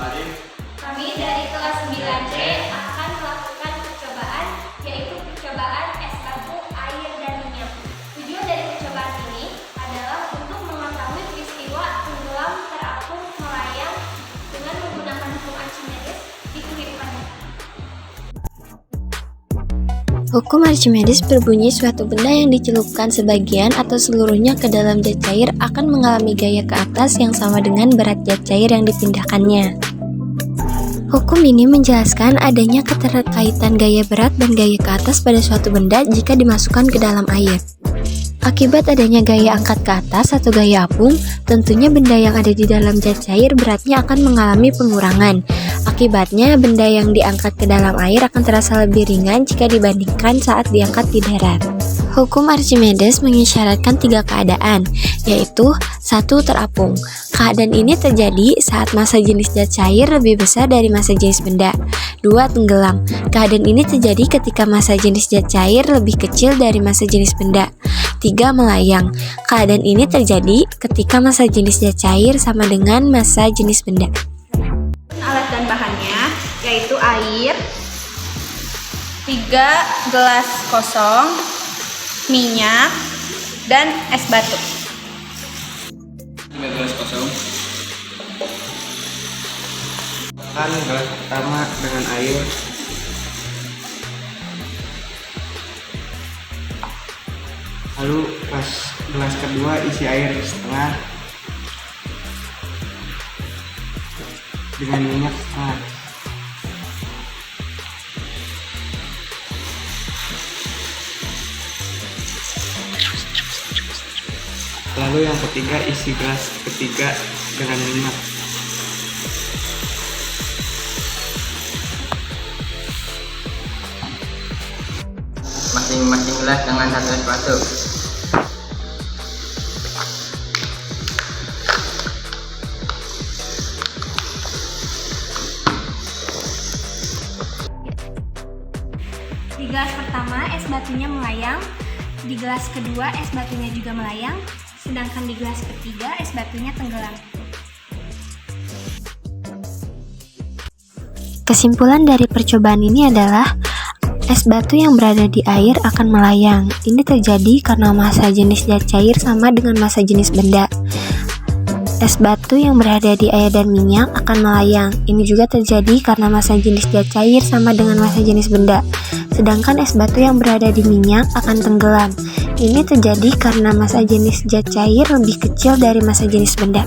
Kami dari kelas 9C akan melakukan percobaan, yaitu percobaan es batu, air, dan minyak. Tujuan dari percobaan ini adalah untuk mengetahui peristiwa tenggelam, terapung, melayang dengan menggunakan hukum Archimedes di kehidupan nyata. Hukum Archimedes berbunyi suatu benda yang dicelupkan sebagian atau seluruhnya ke dalam zat cair akan mengalami gaya ke atas yang sama dengan berat zat cair yang dipindahkannya. Hukum ini menjelaskan adanya keterkaitan gaya berat dan gaya ke atas pada suatu benda jika dimasukkan ke dalam air. Akibat adanya gaya angkat ke atas atau gaya apung, tentunya benda yang ada di dalam zat cair beratnya akan mengalami pengurangan. Akibatnya, benda yang diangkat ke dalam air akan terasa lebih ringan jika dibandingkan saat diangkat di darat. Hukum Archimedes mengisyaratkan 3 keadaan, yaitu 1. Terapung. Keadaan ini terjadi saat massa jenis zat cair lebih besar dari massa jenis benda. 2. Tenggelam. Keadaan ini terjadi ketika massa jenis zat cair lebih kecil dari massa jenis benda. 3. Melayang. Keadaan ini terjadi ketika massa jenis zat cair sama dengan massa jenis benda. Alat dan bahannya yaitu air, 3 gelas kosong, minyak, dan es batu. 3 gelas kosong. Kan gelas pertama dengan air. Lalu gelas kedua isi air setengah dengan minyak setengah. Lalu yang ketiga isi gelas ketiga dengan minyak. Masing-masing gelas dengan 1 es batu. Di gelas pertama es batunya melayang, di gelas kedua es batunya juga melayang, sedangkan di gelas ketiga es batunya tenggelam. Kesimpulan dari percobaan ini adalah es batu yang berada di air akan melayang. Ini terjadi karena massa jenis zat cair sama dengan massa jenis benda. Es batu yang berada di air dan minyak akan melayang. Ini juga terjadi karena massa jenis zat cair sama dengan massa jenis benda. Sedangkan es batu yang berada di minyak akan tenggelam. Ini terjadi karena massa jenis zat cair lebih kecil dari massa jenis benda.